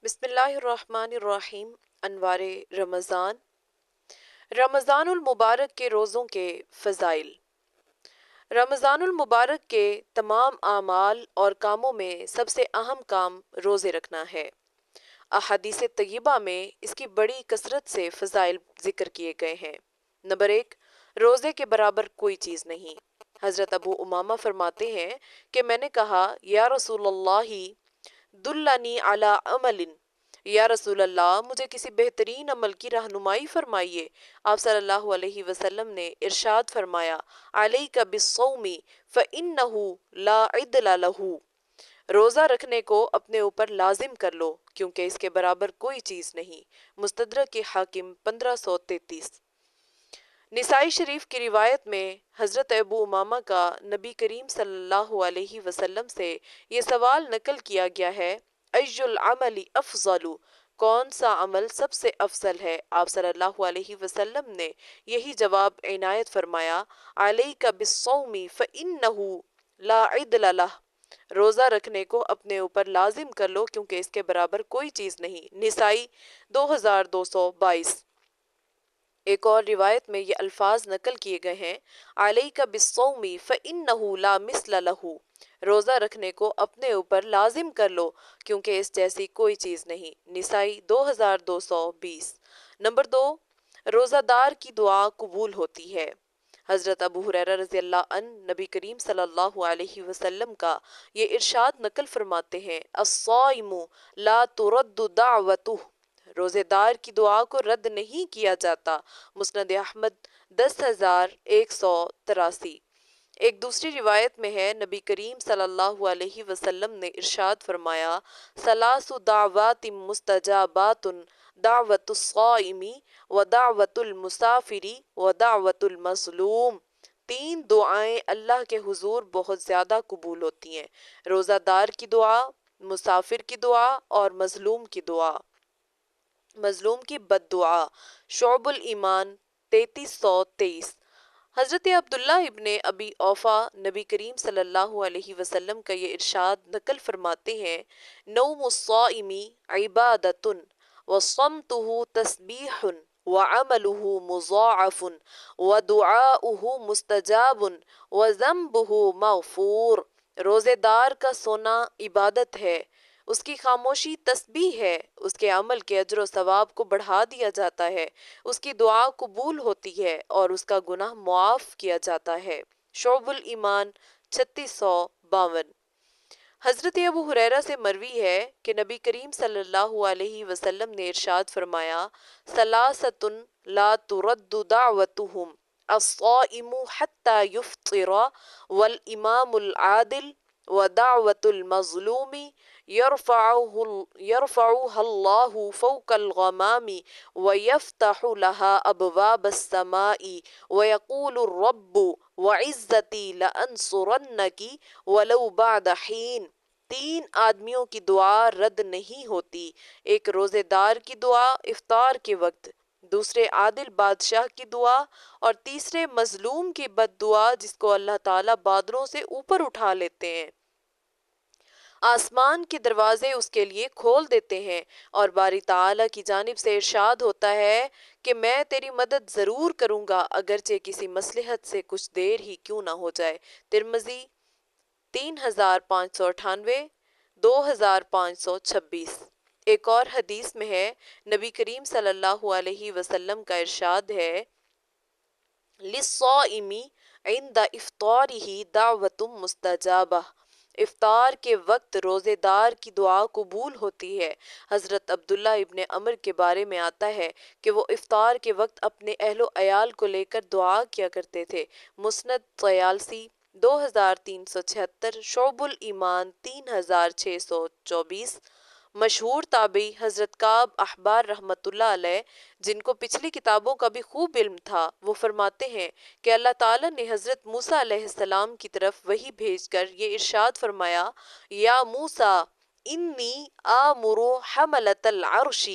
بسم اللہ الرحمن الرحیم۔ انوار رمضان۔ رمضان المبارک کے روزوں کے فضائل۔ رمضان المبارک کے تمام اعمال اور کاموں میں سب سے اہم کام روزے رکھنا ہے۔ احادیث طیبہ میں اس کی بڑی کثرت سے فضائل ذکر کیے گئے ہیں۔ نمبر 1، روزے کے برابر کوئی چیز نہیں۔ حضرت ابو امامہ فرماتے ہیں کہ میں نے کہا، یا رسول اللہ دلنی علی عمل، یا رسول اللہ مجھے کسی بہترین عمل کی رہنمائی فرمائیے۔ آپ صلی اللہ علیہ وسلم نے ارشاد فرمایا، علیک بالصوم فإنہ لا عدل لہ، روزہ رکھنے کو اپنے اوپر لازم کر لو کیونکہ اس کے برابر کوئی چیز نہیں۔ مستدرک کے حاکم 1533۔ نسائی شریف کی روایت میں حضرت ابو امامہ کا نبی کریم صلی اللہ علیہ وسلم سے یہ سوال نقل کیا گیا ہے، ای العمل افضل، کون سا عمل سب سے افضل ہے؟ آپ صلی اللہ علیہ وسلم نے یہی جواب عنایت فرمایا، علیک بالصوم فإنہ لا عدل لہ، روزہ رکھنے کو اپنے اوپر لازم کر لو کیونکہ اس کے برابر کوئی چیز نہیں۔ نسائی 2222۔ ایک اور روایت میں یہ الفاظ نقل کیے گئے ہیں، علیک بالصوم فإنہ لا مثل لہ، روزہ رکھنے کو اپنے اوپر لازم کر لو کیونکہ اس جیسی کوئی چیز نہیں۔ نسائی 2220۔ نمبر 2، روزہ دار کی دعا قبول ہوتی ہے۔ حضرت ابو ہریرہ رضی اللہ عنہ نبی کریم صلی اللہ علیہ وسلم کا یہ ارشاد نقل فرماتے ہیں، الصائم لا ترد دعوتہ، روزے دار کی دعا کو رد نہیں کیا جاتا۔ مسند احمد 10183۔ ایک دوسری روایت میں ہے، نبی کریم صلی اللہ علیہ وسلم نے ارشاد فرمایا، ثلاث دعوات مستجابات، دعوت الصائم ودعوت المسافر ودعوت المظلوم، تین دعائیں اللہ کے حضور بہت زیادہ قبول ہوتی ہیں، روزہ دار کی دعا، مسافر کی دعا اور مظلوم کی دعا، مظلوم کی بد دعا۔ شعب الایمان 3323۔ حضرت عبداللہ ابن ابی اوفا نبی کریم صلی اللہ علیہ وسلم کا یہ ارشاد نقل فرماتے ہیں، نوم الصائم عبادۃ وصمتہ تسبیح وعملہ مضاعف ودعاؤہ مستجاب وذنبہ مغفور، روزے دار کا سونا عبادت ہے، اس کی خاموشی تسبیح ہے، اس کے عمل کے اجر و ثواب کو بڑھا دیا جاتا ہے، اس کی دعا قبول ہوتی ہے اور اس کا گناہ معاف کیا جاتا ہے۔ شعب الایمان 3652۔ حضرت ابو ہریرہ سے مروی ہے کہ نبی کریم صلی اللہ علیہ وسلم نے ارشاد فرمایا، ثلاثۃ لا ترد دعوتہم، الصائم حتی یفطر والامام العادل ودعوت المظلوم يرفعها اللہ فوق الغمام ويفتح لها ابواب السماء ويقول الرب وعزتی لانصرنك ولو بعد حین، تین آدمیوں کی دعا رد نہیں ہوتی، ایک روزے دار کی دعا افطار کے وقت، دوسرے عادل بادشاہ کی دعا اور تیسرے مظلوم کی بد دعا جس کو اللہ تعالیٰ بادلوں سے اوپر اٹھا لیتے ہیں، آسمان کے دروازے اس کے لیے کھول دیتے ہیں اور باری تعالیٰ کی جانب سے ارشاد ہوتا ہے کہ میں تیری مدد ضرور کروں گا اگرچہ کسی مصلحت سے کچھ دیر ہی کیوں نہ ہو جائے۔ ترمذی 3598، 2526۔ ایک اور حدیث میں ہے، نبی کریم صلی اللہ علیہ وسلم کا ارشاد ہے، للصائم عند افطارہ دعوت مستجابہ، افطار کے وقت روزے دار کی دعا قبول ہوتی ہے۔ حضرت عبداللہ ابن عمر کے بارے میں آتا ہے کہ وہ افطار کے وقت اپنے اہل و عیال کو لے کر دعا کیا کرتے تھے۔ مسند طیالسی 2376۔ شعب الایمان 3624۔ مشہور تابعی حضرت کعب احبار رحمۃ اللہ علیہ، جن کو پچھلی کتابوں کا بھی خوب علم تھا، وہ فرماتے ہیں کہ اللہ تعالیٰ نے حضرت موسیٰ علیہ السلام کی طرف وحی بھیج کر یہ ارشاد فرمایا، یا موسیٰ إني آمر حملة العرش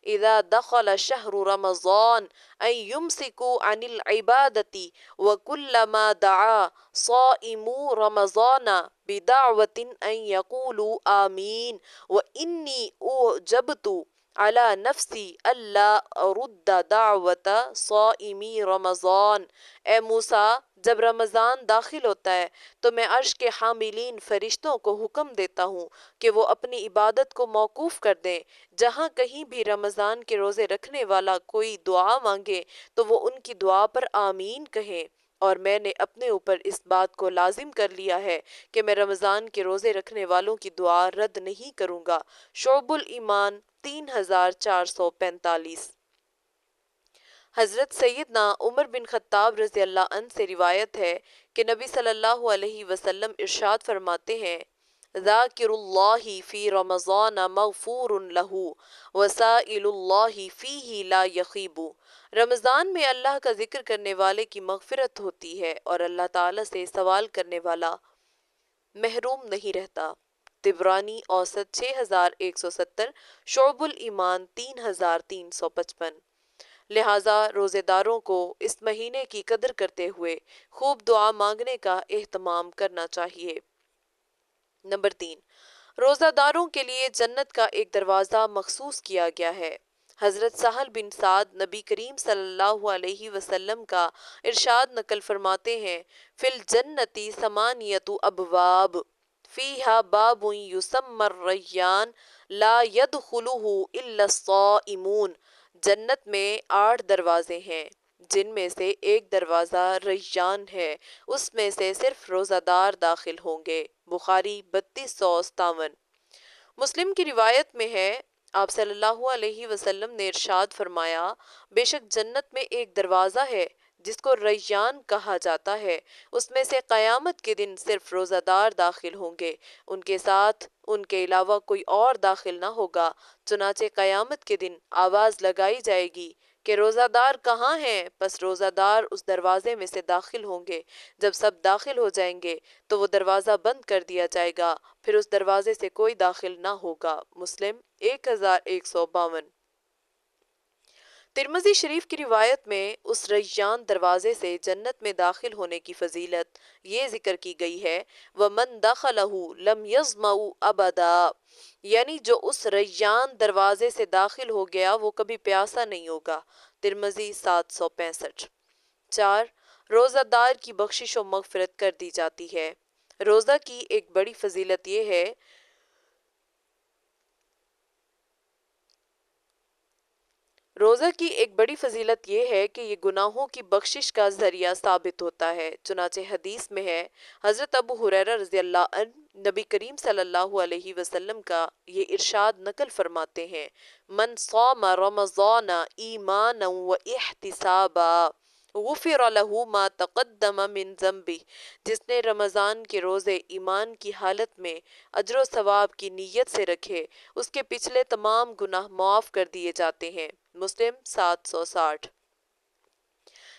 إذا دخل شهر رمضان أن يمسكوا عن العبادة وكلما دعا صائم رمضان بدعوة أن يقولوا آمين وإني أوجبت على نفسی اللہ ارد دعوت صائمی رمضان۔ اے موسیٰ، جب رمضان داخل ہوتا ہے تو میں عرش کے حاملین فرشتوں کو حکم دیتا ہوں کہ وہ اپنی عبادت کو موقوف کر دیں۔ جہاں کہیں بھی رمضان کے روزے رکھنے والا کوئی دعا مانگے تو وہ ان کی دعا پر آمین کہیں، اور میں نے اپنے اوپر اس بات کو لازم کر لیا ہے کہ میں رمضان کے روزے رکھنے والوں کی دعا رد نہیں کروں گا۔ شعب الایمان 3445۔ حضرت سیدنا عمر بن خطاب رضی اللہ عنہ سے روایت ہے کہ نبی صلی اللہ علیہ وسلم ارشاد فرماتے ہیں، ذاکر اللہ فی رمضان مغفور لہ وسائل اللہ فیہ لا یخیب۔ رمضان میں اللہ کا ذکر کرنے والے کی مغفرت ہوتی ہے اور اللہ تعالیٰ سے سوال کرنے والا محروم نہیں رہتا۔ طبرانی اوسط 6170، شعب الایمان 3355۔ لہٰذا روزے داروں کو اس مہینے کی قدر کرتے ہوئے خوب دعا مانگنے کا اہتمام کرنا چاہیے۔ نمبر 3، روزہ داروں کے لیے جنت کا ایک دروازہ مخصوص کیا گیا ہے۔ حضرت سہل بن سعد نبی کریم صلی اللہ علیہ وسلم کا ارشاد نقل فرماتے ہیں، فی الجنت ثمانیۃ ابواب فیہا باب یسمی الریان لا یدخلہ الا الصائمون۔ جنت میں 8 دروازے ہیں جن میں سے ایک دروازہ ریان ہے، اس میں سے صرف روزہ دار داخل ہوں گے۔ بخاری 3257۔ مسلم کی روایت میں ہے، آپ صلی اللہ علیہ وسلم نے ارشاد فرمایا، بے شک جنت میں ایک دروازہ ہے جس کو ریان کہا جاتا ہے، اس میں سے قیامت کے دن صرف روزہ دار داخل ہوں گے، ان کے ساتھ ان کے علاوہ کوئی اور داخل نہ ہوگا۔ چنانچہ قیامت کے دن آواز لگائی جائے گی کہ روزہ دار کہاں ہیں؟ پس روزہ دار اس دروازے میں سے داخل ہوں گے۔ جب سب داخل ہو جائیں گے تو وہ دروازہ بند کر دیا جائے گا، پھر اس دروازے سے کوئی داخل نہ ہوگا۔ مسلم 1152۔ ترمذی شریف کی روایت میں اس ریان دروازے سے جنت میں داخل ہونے کی فضیلت یہ ذکر کی گئی ہے، وَمَن دَخَلَهُ لَمْ يَظْمَأُ أَبَدًا، یعنی جو اس ریان دروازے سے داخل ہو گیا وہ کبھی پیاسا نہیں ہوگا۔ ترمذی 765۔ 4، روزہ دار کی بخشش و مغفرت کر دی جاتی ہے۔ روزہ کی ایک بڑی فضیلت یہ ہے کہ یہ گناہوں کی بخشش کا ذریعہ ثابت ہوتا ہے۔ چنانچہ حدیث میں ہے، حضرت ابو ہریرہ رضی اللہ عنہ نبی کریم صلی اللہ علیہ وسلم کا یہ ارشاد نقل فرماتے ہیں، من صام رمضان ایمانا و احتسابا غفر له ما تقدم من ذنبہ، جس نے رمضان کے روزے ایمان کی حالت میں اجر و ثواب کی نیت سے رکھے، اس کے پچھلے تمام گناہ معاف کر دیے جاتے ہیں۔ مسلم 760۔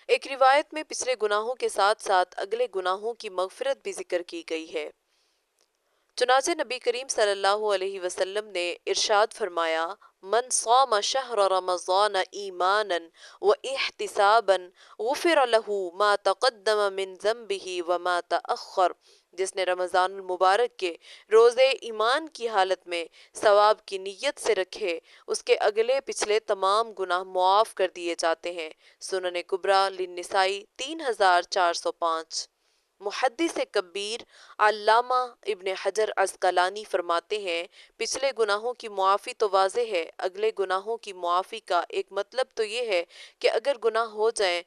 ایک روایت میں پچھلے گناہوں کے ساتھ ساتھ اگلے گناہوں کی مغفرت بھی ذکر کی گئی ہے۔ چنانچہ نبی کریم صلی اللہ علیہ وسلم نے ارشاد فرمایا، من صام شہر رمضان ایمانا و احتسابا غفر له ما تقدم من ذنبہ وما تأخر، جس نے رمضان المبارک کے روزے ایمان کی حالت میں ثواب کی نیت سے رکھے، اس کے اگلے پچھلے تمام گناہ معاف کر دیے جاتے ہیں۔ سنن کبریٰ للنسائی 3405۔ محدث کبیر علامہ ابن حجر عسقلانی فرماتے ہیں، پچھلے گناہوں کی معافی تو واضح ہے، اگلے گناہوں کی معافی کا ایک مطلب تو یہ ہے کہ اگر گناہ ہو جائیں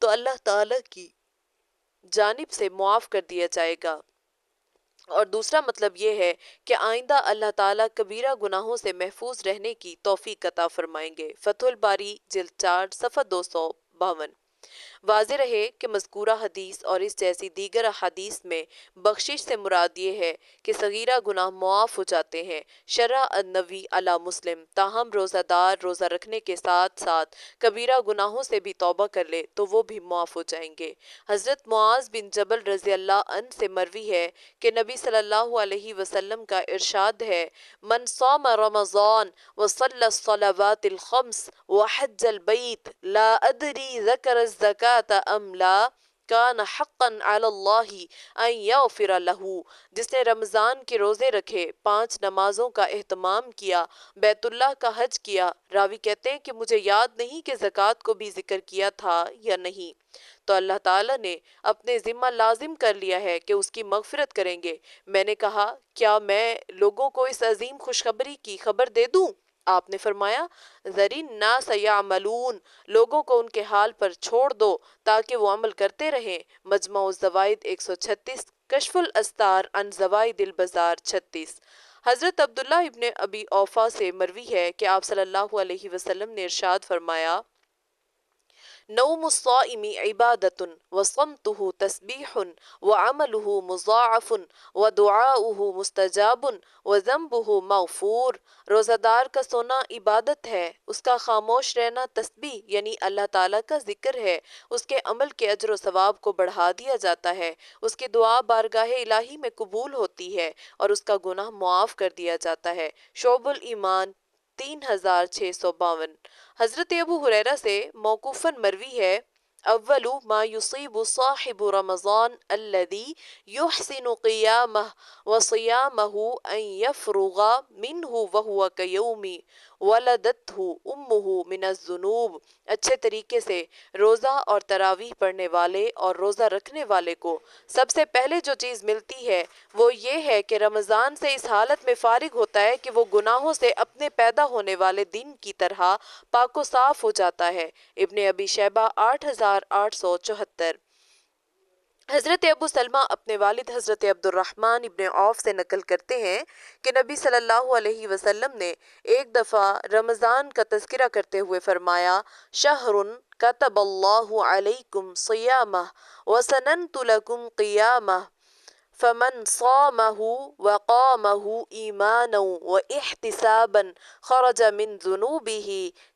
تو اللہ تعالیٰ کی جانب سے معاف کر دیا جائے گا، اور دوسرا مطلب یہ ہے کہ آئندہ اللہ تعالیٰ کبیرہ گناہوں سے محفوظ رہنے کی توفیق عطا فرمائیں گے۔ فتح الباری جلد 4 صفحہ 252۔ واضح رہے کہ مذکورہ حدیث اور اس جیسی دیگر احادیث میں بخشش سے مراد یہ ہے کہ صغیرہ گناہ معاف ہو جاتے ہیں شرح النووی علی مسلم، تاہم روزہ دار روزہ رکھنے کے ساتھ ساتھ کبیرہ گناہوں سے بھی توبہ کر لے تو وہ بھی معاف ہو جائیں گے۔ حضرت معاذ بن جبل رضی اللہ عنہ سے مروی ہے کہ نبی صلی اللہ علیہ وسلم کا ارشاد ہے، من صام رمضان وصلى الصلوات الخمس وحج البيت لا أدري ذكر الزكاة أم لا كان حقا على الله أن يغفر له۔ جس نے رمضان کے روزے رکھے، 5 نمازوں کا اہتمام کیا، بیت اللہ کا حج کیا، راوی کہتے ہیں کہ مجھے یاد نہیں کہ زکوٰۃ کو بھی ذکر کیا تھا یا نہیں، تو اللہ تعالیٰ نے اپنے ذمہ لازم کر لیا ہے کہ اس کی مغفرت کریں گے۔ میں نے کہا کیا میں لوگوں کو اس عظیم خوشخبری کی خبر دے دوں؟ آپ نے فرمایا ذرین الناس یعملون، لوگوں کو ان کے حال پر چھوڑ دو تاکہ وہ عمل کرتے رہیں۔ مجمع الزوائد 136، کشف الاستار عن زوائد البزار 36۔ حضرت عبداللہ ابن ابی اوفا سے مروی ہے کہ آپ صلی اللہ علیہ وسلم نے ارشاد فرمایا، نوم الصائم عبادت وصمتہ تسبیح وعملہ مضاعف ودعاؤہ مستجاب وذنبہ مغفور۔ روزہ دار کا سونا عبادت ہے، اس کا خاموش رہنا تسبیح یعنی اللہ تعالیٰ کا ذکر ہے، اس کے عمل کے اجر و ثواب کو بڑھا دیا جاتا ہے، اس کی دعا بارگاہ الہی میں قبول ہوتی ہے اور اس کا گناہ معاف کر دیا جاتا ہے۔ شعب الایمان 3652۔ حضرت ابو ہریرہ سے موقوفاً مروی ہے، اول ما یصیب صاحب رمضان الذی یحسن قیامہ وصیامہ ان یفرغ منہ وہو کیوم ولدتہ امہ من الذنوب۔ اچھے طریقے سے روزہ اور تراویح پڑھنے والے اور روزہ رکھنے والے کو سب سے پہلے جو چیز ملتی ہے وہ یہ ہے کہ رمضان سے اس حالت میں فارغ ہوتا ہے کہ وہ گناہوں سے اپنے پیدا ہونے والے دن کی طرح پاک و صاف ہو جاتا ہے۔ ابن ابی شیبہ 8874۔ حضرت ابو سلمہ اپنے والد حضرت عبد الرحمن ابن عوف سے نقل کرتے ہیں کہ نبی صلی اللہ علیہ وسلم نے ایک دفعہ رمضان کا تذکرہ کرتے ہوئے فرمایا، شہر کتب اللہ علیکم صیامہ وسننت لکم قیامہ فمن صامہ وقامہ ایمانا واحتسابا خرج من ذنوبہ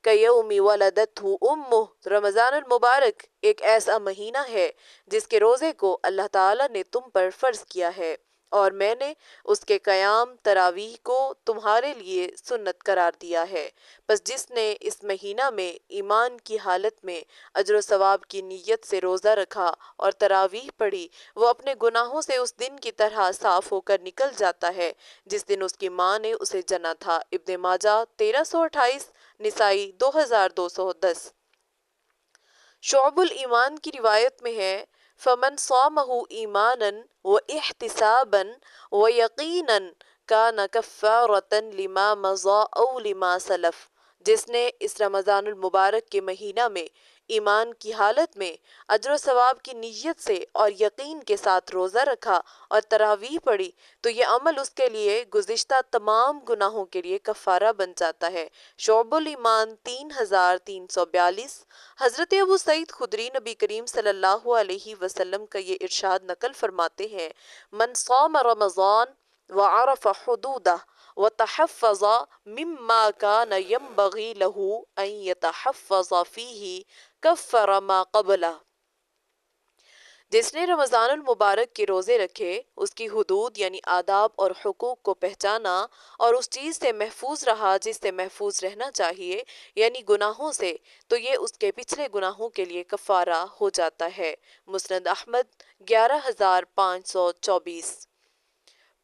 کیوم ولدتہ امہ۔ رمضان المبارک ایک ایسا مہینہ ہے جس کے روزے کو اللہ تعالیٰ نے تم پر فرض کیا ہے اور میں نے اس کے قیام تراویح کو تمہارے لیے سنت قرار دیا ہے۔ بس جس نے اس مہینہ میں ایمان کی حالت میں اجر و ثواب کی نیت سے روزہ رکھا اور تراویح پڑھی، وہ اپنے گناہوں سے اس دن کی طرح صاف ہو کر نکل جاتا ہے جس دن اس کی ماں نے اسے جنا تھا۔ ابن ماجہ 1328، نسائی 2210۔ شعب الایمان کی روایت میں ہے، فمن صامہ ایمانا واحتسابا ویقینا کان کفارۃ لما مضی او لما سلف۔ جس نے اس رمضان المبارک کے مہینہ میں ایمان کی حالت میں اجر و ثواب کی نیت سے اور یقین کے ساتھ روزہ رکھا اور تراویح پڑھی تو یہ عمل اس کے لیے گزشتہ تمام گناہوں کے لیے کفارہ بن جاتا ہے۔ شعب الایمان 3342۔ حضرت ابو سعید خدری نبی کریم صلی اللہ علیہ وسلم کا یہ ارشاد نقل فرماتے ہیں، من صام رمضان وعرف حدودہ وتحفظ مما كان ينبغي له ان يتحفظ فيه كفر ما قبلہ۔ جس نے رمضان المبارک کے روزے رکھے، اس کی حدود یعنی آداب اور حقوق کو پہچانا اور اس چیز سے محفوظ رہا جس سے محفوظ رہنا چاہیے یعنی گناہوں سے، تو یہ اس کے پچھلے گناہوں کے لیے کفارہ ہو جاتا ہے۔ مسند احمد 11524۔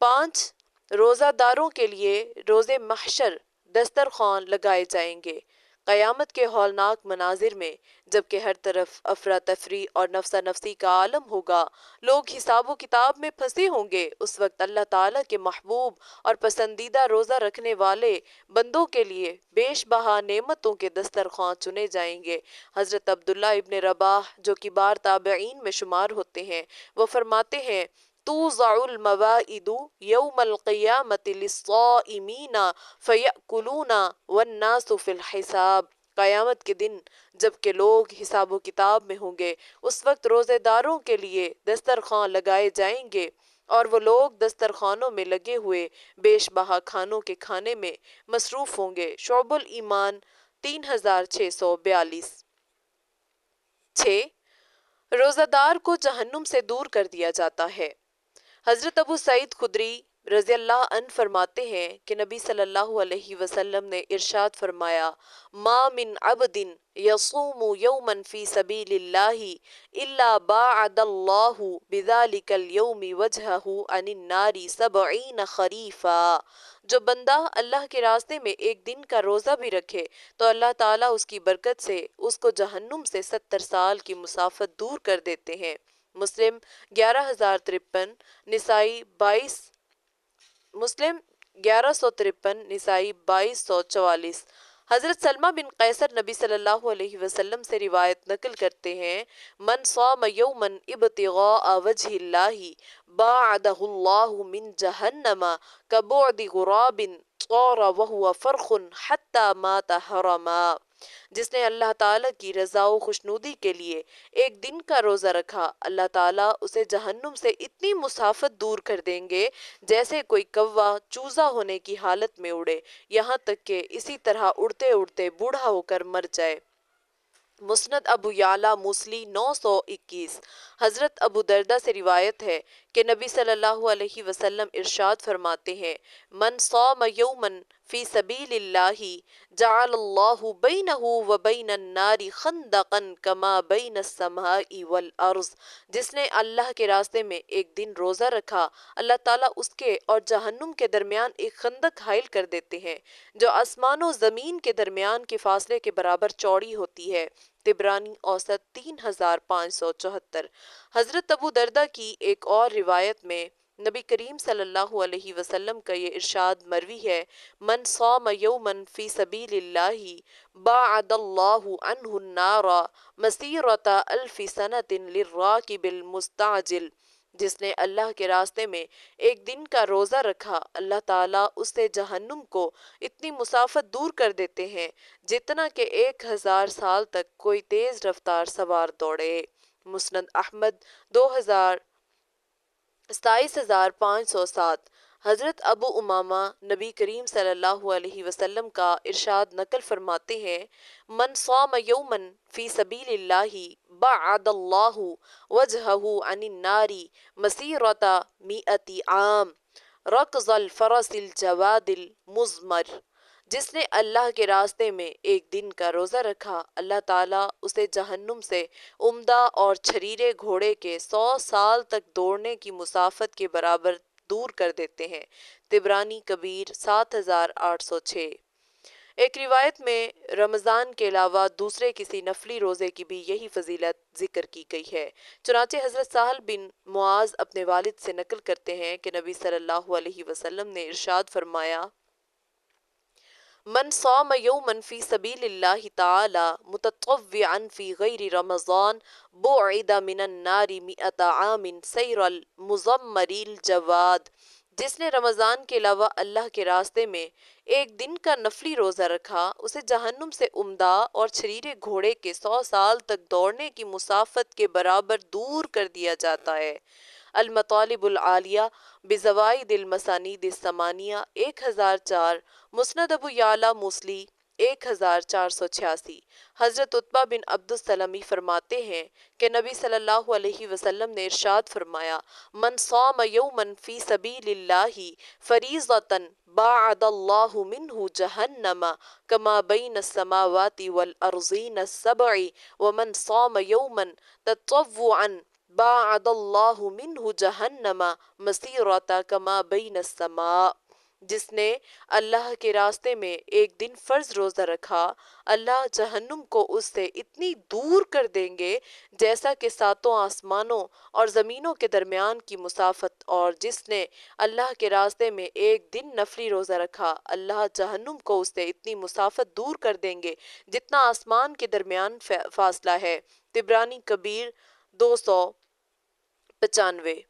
5 روزہ داروں کے لیے روز محشر دسترخوان لگائے جائیں گے۔ قیامت کے ہولناک مناظر میں جبکہ ہر طرف افراتفری اور نفسا نفسی کا عالم ہوگا، لوگ حساب و کتاب میں پھنسے ہوں گے، اس وقت اللہ تعالیٰ کے محبوب اور پسندیدہ روزہ رکھنے والے بندوں کے لیے بیش بہا نعمتوں کے دسترخوان چنے جائیں گے۔ حضرت عبداللہ ابن رباح جو کبار تابعین میں شمار ہوتے ہیں، وہ فرماتے ہیں، توضع الموائد یوم القیامت للصائمین فیأکلون والناس فی الحساب۔ قیامت کے دن جب کہ لوگ حساب و کتاب میں ہوں گے، اس وقت روزے داروں کے لیے دسترخوان لگائے جائیں گے اور وہ لوگ دسترخوانوں میں لگے ہوئے بیش بہا کھانوں کے کھانے میں مصروف ہوں گے۔ شعب الایمان 3642۔ 6۔ روزہ دار کو جہنم سے دور کر دیا جاتا ہے۔ حضرت ابو سعید خدری رضی اللہ عنہ فرماتے ہیں کہ نبی صلی اللہ علیہ وسلم نے ارشاد فرمایا، ما من عبد یصوم یوما فی سبیل اللہ الا باعد اللہ بذلک اليوم وجہہ عن النار 70 خریفا۔ جو بندہ اللہ کے راستے میں ایک دن کا روزہ بھی رکھے تو اللہ تعالیٰ اس کی برکت سے اس کو جہنم سے 70 سال کی مسافت دور کر دیتے ہیں۔ مسلم 11,053، نسائی 1153، نسائی 2244۔ حضرت سلمہ بن قیصر نبی صلی اللہ علیہ وسلم سے روایت نقل کرتے ہیں، من صام یوما ابتغاء وجہ اللہ باعدہ اللہ من جہنم کبعد غراب طار وہو فرخ حتی مات حرما۔ جس نے اللہ تعالیٰ کی رضا و خوشنودی کے لیے ایک دن کا روزہ رکھا، اللہ تعالیٰ اسے جہنم سے اتنی مسافت دور کر دیں گے جیسے کوئی کوا چوزا ہونے کی حالت میں اڑے، یہاں تک کہ اسی طرح اڑتے اڑتے بوڑھا ہو کر مر جائے۔ مسند ابو یعلا موصلی 921۔ حضرت ابو دردہ سے روایت ہے کہ نبی صلی اللہ علیہ وسلم ارشاد فرماتے ہیں، من صام یوما فی سبیل اللہ جعل اللہ بینہ و بین النار خندقا کما بین السماء والارض۔ جس نے اللہ کے راستے میں ایک دن روزہ رکھا، اللہ تعالیٰ اس کے اور جہنم کے درمیان ایک خندق حائل کر دیتے ہیں جو آسمان و زمین کے درمیان کے فاصلے کے برابر چوڑی ہوتی ہے۔ طبرانی اوسط 3574۔ حضرت ابو دردہ کی ایک اور روایت میں نبی کریم صلی اللہ علیہ وسلم کا یہ ارشاد مروی ہے، من صام یوما فی سبیل اللہ باعد اللہ عنہ النار مسیرۃ 1000 سنۃ للراکب المستعجل۔ جس نے اللہ کے راستے میں ایک دن کا روزہ رکھا، اللہ تعالیٰ اس سے جہنم کو اتنی مسافت دور کر دیتے ہیں جتنا کہ 1000 سال تک کوئی تیز رفتار سوار دوڑے۔ مسند احمد 27507۔ حضرت ابو امامہ نبی کریم صلی اللہ علیہ وسلم کا ارشاد نقل فرماتے ہیں، من صام یوما فی سبیل اللہ بعد اللہ وجہہ عن النار مسیرۃ 100 عام رکض الفرس الجواد المزمر۔ جس نے اللہ کے راستے میں ایک دن کا روزہ رکھا، اللہ تعالیٰ اسے جہنم سے عمدہ اور چھریرے گھوڑے کے 100 سال تک دوڑنے کی مسافت کے برابر دور کر دیتے ہیں۔ طبرانی کبیر 7806۔ ایک روایت میں رمضان کے علاوہ دوسرے کسی نفلی روزے کی بھی یہی فضیلت ذکر کی گئی ہے۔ چنانچہ حضرت سہل بن معاذ اپنے والد سے نقل کرتے ہیں کہ نبی صلی اللہ علیہ وسلم نے ارشاد فرمایا، من صام یوما فی سبیل اللہ تعالی متطوعا فی غیر رمضان بعد من النار 100 عام سیر المزمر الجواد۔ جس نے رمضان کے علاوہ اللہ کے راستے میں ایک دن کا نفلی روزہ رکھا، اسے جہنم سے عمدہ اور چھریرے گھوڑے کے 100 سال تک دوڑنے کی مسافت کے برابر دور کر دیا جاتا ہے۔ المطالب العالیہ بزوائد المسانید الثمانیہ 1004۔ مسند ابو یعلا موصلی 1486۔ حضرت عتبہ بن عبد السلمی فرماتے ہیں کہ نبی صلی اللہ علیہ وسلم نے ارشاد فرمایا، من صام یوما فی سبیل اللہ فریضۃ باعد اللہ منہ جہنم کما بین السماوات والارضین السبع ومن صام یوما تطوعا باعد اللہ منہ جہنم مسیرۃ کما بین السماء۔ جس نے اللہ کے راستے میں ایک دن فرض روزہ رکھا، اللہ جہنم کو اس سے اتنی دور کر دیں گے جیسا کہ 7 آسمانوں اور زمینوں کے درمیان کی مسافت، اور جس نے اللہ کے راستے میں ایک دن نفلی روزہ رکھا، اللہ جہنم کو اس سے اتنی مسافت دور کر دیں گے جتنا آسمان کے درمیان فاصلہ ہے۔ طبرانی کبیر 295۔